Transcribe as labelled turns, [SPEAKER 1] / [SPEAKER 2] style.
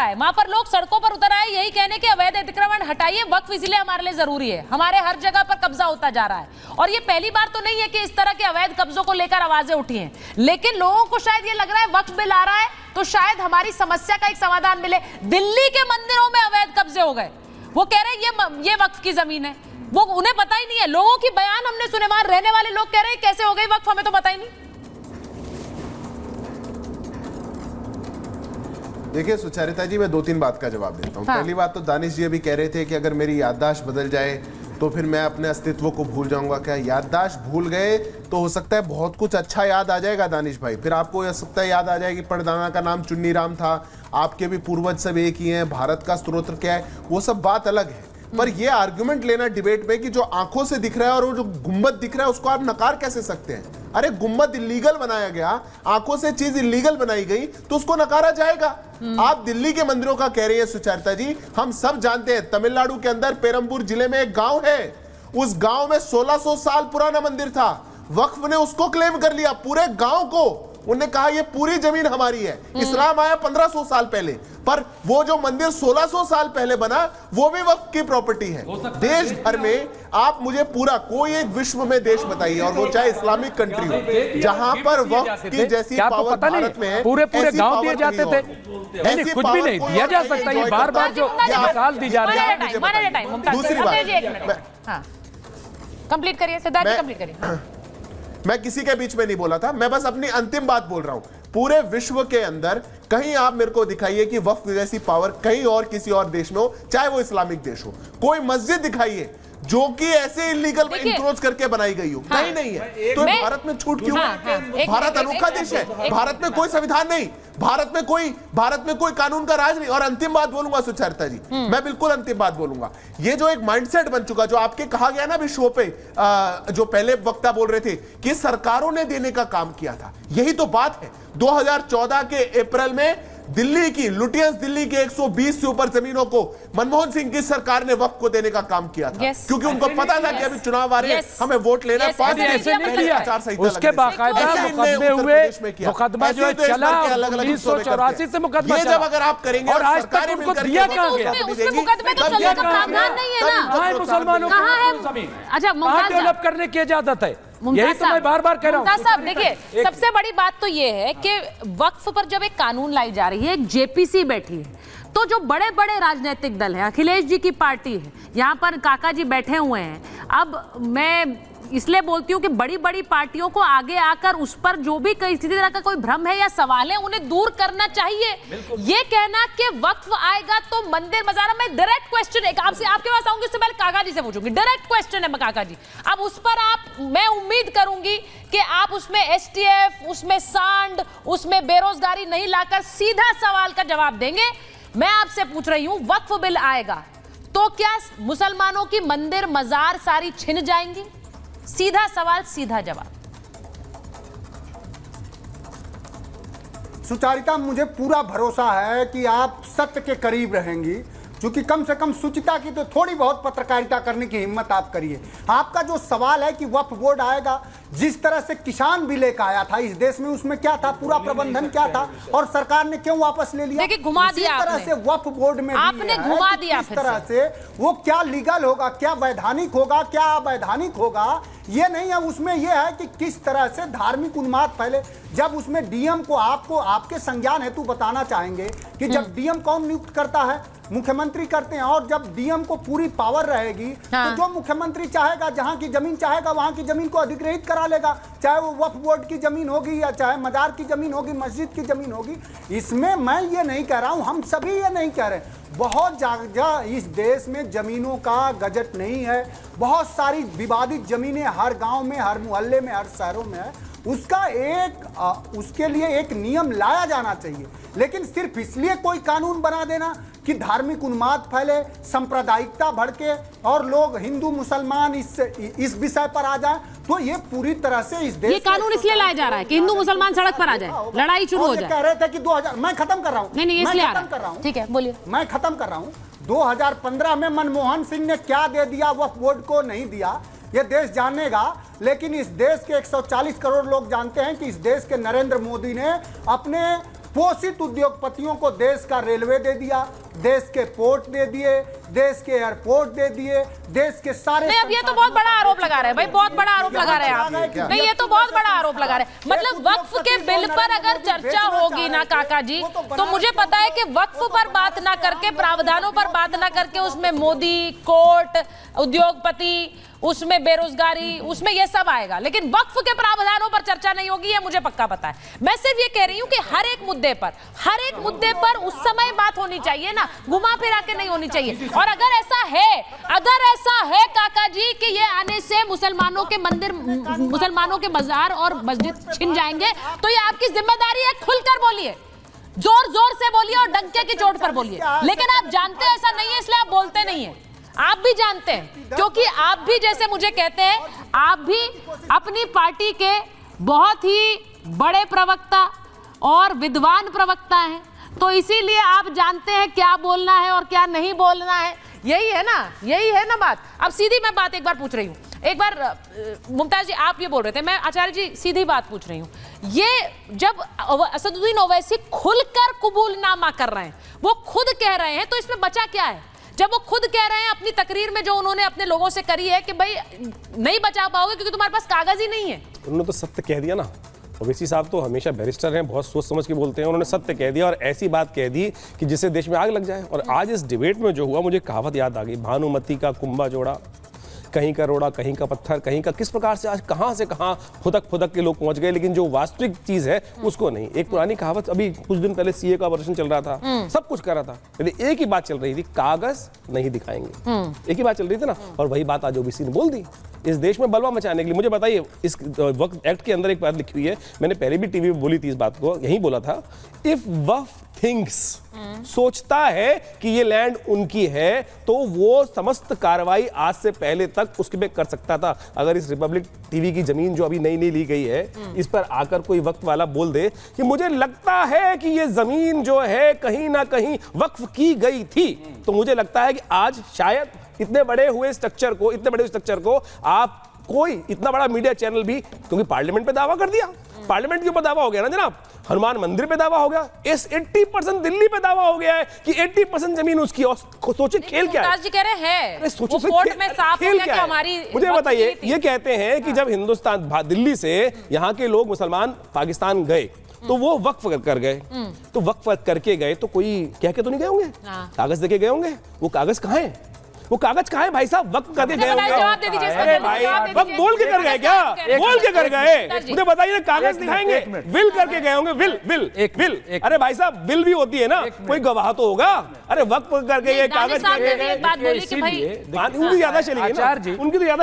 [SPEAKER 1] रहा है, वहां पर लोग सड़कों पर उतर आए यही कहने के अवैध अतिक्रमण हटाइए, वक्फ इसलिए हमारे लिए जरूरी है, हमारे हर जगह पर कब्जा होता जा रहा है। और ये पहली बार तो नहीं है कि इस तरह के अवैध कब्जों को लेकर आवाजें उठी हैं, लेकिन लोगों को शायद ये लग रहा है वक्फ बिल आ रहा है तो शायद हमारी समस्या का एक समाधान मिले। दिल्ली के मंदिरों में अवैध कब्जे हो गए, वो कह रहे हैं ये वक्फ की जमीन है, वो उन्हें पता ही नहीं है। लोगों की बयान हमने सुने, वहां रहने वाले लोग कह रहे हैं कैसे हो गई वक्फ, हमें तो पता ही नहीं।
[SPEAKER 2] देखिए सुचरिता जी, मैं 2-3 बात का जवाब देता हूँ।
[SPEAKER 1] हाँ।
[SPEAKER 2] पहली बात तो दानिश जी अभी कह रहे थे कि अगर मेरी याददाश्त बदल जाए तो फिर मैं अपने अस्तित्व को भूल जाऊंगा। क्या याददाश्त भूल गए तो हो सकता है बहुत कुछ अच्छा याद आ जाएगा दानिश भाई, फिर आपको हो सकता है याद आ जाएगी परदाना का नाम चुन्नी राम था, आपके भी पूर्वज सब एक ही हैं, भारत का स्त्रोत्र क्या है, वो सब बात अलग है। पर ये आर्गुमेंट लेना डिबेट में कि जो आंखों से दिख रहा है और वो जो गुम्बद दिख रहा है उसको आप नकार कैसे सकते हैं? अरे गुम्बद इलीगल बनाया गया, आंखों से चीज इलीगल बनाई गई तो उसको नकारा जाएगा। आप दिल्ली के मंदिरों का कह रही है सुचरिता जी, हम सब जानते हैं तमिलनाडु के अंदर पेरम्बूर जिले में एक गांव है, उस गांव में 1600 साल पुराना मंदिर था, वक्फ ने उसको क्लेम कर लिया, पूरे गांव को। उन्होंने कहा ये पूरी जमीन हमारी है। इस्लाम आया 1500 साल पहले, पर वो जो मंदिर 1600 साल पहले बना वो भी वक्फ की प्रॉपर्टी है। देश भर में आप मुझे पूरा कोई एक विश्व में देश बताइए, और वो चाहे इस्लामिक कंट्री हो, जहां पर वक्फ की जैसी पावर भारत में है,
[SPEAKER 3] पूरे गांव दिए जाते थे। नहीं, कुछ भी नहीं दिया जा सकता, ये बार बार जो मिसाल दी जा रही है।
[SPEAKER 2] दूसरी बात,
[SPEAKER 1] कंप्लीट करिए सिद्धार्थ जी, कंप्लीट करिए।
[SPEAKER 2] मैं किसी के बीच में नहीं बोला था, मैं बस अपनी अंतिम बात बोल रहा हूं। पूरे विश्व के अंदर कहीं आप मेरे को दिखाइए कि वक्फ जैसी पावर कहीं और किसी और देश में हो, चाहे वो इस्लामिक देश हो। कोई मस्जिद दिखाइए जो कि ऐसे इलीगल इंक्रोच करके बनाई गई हो, कहीं नहीं है। तो भारत में छूट क्यों? भारत अनोखा देश है, भारत में कोई संविधान नहीं, भारत में कोई कानून का राज नहीं। और अंतिम बात बोलूंगा सुचरिता जी, मैं बिल्कुल अंतिम बात बोलूंगा। ये जो एक माइंडसेट बन चुका, जो आपके कहा गया ना अभी शो पे, जो पहले वक्ता बोल रहे थे कि सरकारों ने देने का काम किया था, यही तो बात है। 2014 के अप्रैल में दिल्ली की लुटियंस दिल्ली के 120 से ऊपर जमीनों को मनमोहन सिंह की सरकार ने वक्फ को देने का काम किया था, क्योंकि उनको पता था कि अभी चुनाव आ रहे हैं, हमें वोट लेना है।
[SPEAKER 3] उसके बाकायदा मुकदमे हुए, मुकदमा जो है चला 1984 से मुकदमा चला।
[SPEAKER 2] जब अगर आप करेंगे
[SPEAKER 3] और आज तक उनको दिया कहां गया? मुसलमानों को
[SPEAKER 1] अच्छा
[SPEAKER 3] डेवलप करने की इजाजत है, यही तो मैं बार बार कह रहा हूं।
[SPEAKER 1] साहब देखिए, सबसे बड़ी बात तो ये है कि वक्फ पर जब एक कानून लाई जा रही है, एक जेपीसी बैठी है, तो जो बड़े बड़े राजनीतिक दल है, अखिलेश जी की पार्टी है, यहाँ पर काका जी बैठे हुए हैं। अब मैं इसलिए बोलती हूँ कि बड़ी बड़ी पार्टियों को आगे आकर उस पर जो भी किसी तरह का कोई भ्रम है या सवाल है उन्हें दूर करना चाहिए। ये कहना कि वक्फ आएगा तो मंदिर मजारा, में डायरेक्ट क्वेश्चन है आपसे, आपके पास आऊंगी, उससे पहले काका जी से पूछूंगी। डायरेक्ट क्वेश्चन है काका जी, अब उस पर मैं उम्मीद करूंगी कि आप उसमें एसटीएफ, उसमें सांड, उसमें बेरोजगारी नहीं लाकर सीधा सवाल का जवाब देंगे। मैं आपसे पूछ रही हूं, वक्फ बिल आएगा तो क्या मुसलमानों की मंदिर मजार सारी छिन जाएंगी? सीधा सवाल, सीधा जवाब।
[SPEAKER 4] सुचारिता, मुझे पूरा भरोसा है कि आप सत्य के करीब रहेंगी, क्योंकि कम से कम सुचिता की तो थोड़ी बहुत पत्रकारिता करने की हिम्मत आप करिए। आपका जो सवाल है कि वक्फ बोर्ड आएगा, जिस तरह से किसान भी लेकर आया था इस देश में, उसमें क्या था, पूरा प्रबंधन क्या था, और सरकार ने क्यों वापस ले लिया?
[SPEAKER 1] देखिए, घुमा दिया
[SPEAKER 4] आपने। तरह से वक्फ बोर्ड में
[SPEAKER 1] आपने घुमा दिया,
[SPEAKER 4] इस तरह से वो क्या लीगल होगा, क्या वैधानिक होगा, क्या अवैधानिक होगा, ये नहीं है। उसमें ये है कि किस तरह से धार्मिक उन्माद फैले। जब उसमें डीएम को आपके संज्ञान हेतु बताना चाहेंगे कि जब डीएम कौन नियुक्त करता है, मुख्यमंत्री करते हैं, और जब डीएम को पूरी पावर रहेगी तो जो मुख्यमंत्री चाहेगा, जहां की जमीन चाहेगा वहां की जमीन को अधिग्रहित करा लेगा, चाहे वो वक्फ बोर्ड की जमीन होगी या चाहे मजार की जमीन होगी, मस्जिद की जमीन होगी। इसमें मैं ये नहीं कह रहा हूं, हम सभी ये नहीं कह रहे, बहुत जगह इस देश में जमीनों का गजट नहीं है, बहुत सारी विवादित जमीनें हर गांव में, हर मोहल्ले में, हर शहरों में है। उसके लिए एक नियम लाया जाना चाहिए, लेकिन सिर्फ इसलिए कोई कानून बना देना कि धार्मिक उन्माद फैले, सांप्रदायिकता भड़के और लोग हिंदू मुसलमान इस विषय पर आ जाए, तो ये पूरी तरह से इस देश,
[SPEAKER 1] ये कानून इसलिए लाया जा रहा है कि हिंदू मुसलमान सड़क पर आ जाए, लड़ाई शुरू हो जाए।
[SPEAKER 4] कह रहे थे कि 2000, मैं खत्म कर रहा हूँ,
[SPEAKER 1] नहीं इसलिए खत्म कर रहा हूँ, ठीक है बोलिए।
[SPEAKER 4] मैं खत्म कर रहा हूँ। 2015 में मनमोहन सिंह ने क्या दे दिया वक्फ बोर्ड को, नहीं दिया, ये देश जानेगा। लेकिन इस देश के 140 करोड़ लोग जानते हैं कि इस देश के नरेंद्र मोदी ने अपने पोषित उद्योगपतियों को देश का रेलवे दे दिया, देश के पोर्ट दे दिए, देश के एयरपोर्ट दे दिए, देश के सारे।
[SPEAKER 1] नहीं, अब ये तो बहुत बड़ा आरोप लगा रहे हैं भाई, बहुत बड़ा आरोप लगा रहे हैं आप। नहीं, ये तो बहुत बड़ा आरोप लगा रहे हैं। मतलब वक्फ के बिल पर अगर चर्चा होगी ना काका जी, तो मुझे पता है कि वक्फ पर बात ना करके, प्रावधानों पर बात ना करके, उसमें मोदी, कोर्ट, उद्योगपति, उसमें बेरोजगारी, उसमें ये सब आएगा, लेकिन वक्फ के प्रावधानों पर चर्चा नहीं होगी, ये मुझे पक्का पता है। मैं सिर्फ ये कह रही हूं कि हर एक मुद्दे पर उस समय बात होनी चाहिए ना, घुमा फिरा के नहीं होनी चाहिए। और अगर ऐसा है काका जी कि ये आने से मुसलमानों के मंदिर, मुसलमानों के बाजार और मस्जिद छिन जाएंगे, तो ये आपकी जिम्मेदारी है, खुलकर बोलिए, जोर जोर से बोलिए और डंके की चोट पर बोलिए। लेकिन आप जानते हैं ऐसा नहीं है, इसलिए आप बोलते नहीं है। आप भी जानते हैं, क्योंकि आप भी, जैसे मुझे कहते हैं, आप भी अपनी पार्टी के बहुत ही बड़े प्रवक्ता और विद्वान प्रवक्ता हैं, तो इसीलिए आप जानते हैं क्या बोलना है और क्या नहीं बोलना है। यही है ना बात। अब सीधी मैं बात एक बार पूछ रही हूँ, एक बार मुमताज जी आप ये बोल रहे थे, मैं आचार्य जी सीधी बात पूछ रही हूँ। ये जब असदुद्दीन ओवैसी खुलकर कबूलनामा कर रहे हैं, वो खुद कह रहे हैं, तो इसमें बचा क्या है? जब वो खुद कह रहे हैं अपनी तकरीर में, जो उन्होंने अपने लोगों से करी है कि भाई नहीं बचा पाओगे क्योंकि तुम्हारे पास कागज ही नहीं है,
[SPEAKER 5] उन्होंने तो सत्य कह दिया ना। ओवैसी साहब तो हमेशा बैरिस्टर हैं, बहुत सोच समझ के बोलते हैं। उन्होंने सत्य कह दिया और ऐसी बात कह दी कि जिससे देश में आग लग जाए। और आज इस डिबेट में जो हुआ, मुझे कहावत याद आ गई, भानुमति का कुंभा जोड़ा, कहीं का रोड़ा, कहीं का पत्थर, कहीं का, किस प्रकार से आज कहां से कहां फुदक के लोग पहुंच गए, लेकिन जो वास्तविक चीज है उसको नहीं। एक पुरानी कहावत, अभी कुछ दिन पहले सीए का वर्षन चल रहा था, सब कुछ कर रहा था, लेकिन एक ही बात चल रही थी, कागज नहीं दिखाएंगे। एक ही बात चल रही थी ना, और वही बात आज ओबीसी ने बोल दी इस देश में बलवा मचाने के लिए। मुझे बताइए, इस वक्फ एक्ट के अंदर एक बात लिखी हुई है, मैंने पहले भी टीवी में बोली थी इस बात को, यही बोला था, इफ वक्फ थिंक्स, सोचता है कि ये लैंड उनकी है, तो वो समस्त कार्रवाई आज से पहले तक उसके पे कर सकता था। अगर इस रिपब्लिक टीवी की जमीन जो अभी नई ली गई है, इस पर आकर कोई वक्फ वाला बोल दे कि मुझे लगता है कि ये जमीन जो है कहीं ना कहीं वक्फ की गई थी, तो मुझे लगता है कि आज शायद इतने बड़े स्ट्रक्चर को आप कोई इतना बड़ा मीडिया चैनल भी, क्योंकि पार्लियामेंट पे दावा कर दिया, पार्लियामेंट के ऊपर दावा हो गया ना जनाब, हनुमान मंदिर पे दावा हो गया, इस 80% दिल्ली पे दावा हो गया है कि 80% जमीन उसकी। और सोचे खेल क्या है,
[SPEAKER 1] जी कह रहे हैं,
[SPEAKER 5] सोचो
[SPEAKER 1] कोर्ट में साफ हो गया कि हमारी।
[SPEAKER 5] मुझे बताइए, ये कहते हैं कि जब हिंदुस्तान, दिल्ली से यहाँ के लोग मुसलमान पाकिस्तान गए, तो वो वक्फ कर गए, तो वक्फ करके गए, तो कोई कह के तो नहीं गए होंगे, कागज देके गए होंगे। वो कागज कहाँ है? वो कागज कहाँ है भाई साहब? वक्त करके गए होंगे। अरे भाई, वक्त बोल के कर गए क्या? बोल के कर गए? मुझे बताइए ना, कागज दिखाएंगे, विल करके गए होंगे, विल। अरे भाई साहब, विल भी होती है ना, कोई गवाह तो होगा। अरे वक्त करके ये कागज,
[SPEAKER 1] बात बोली कि भाई
[SPEAKER 5] उनकी ज्यादा चली गई ना, उनकी तो ज्यादा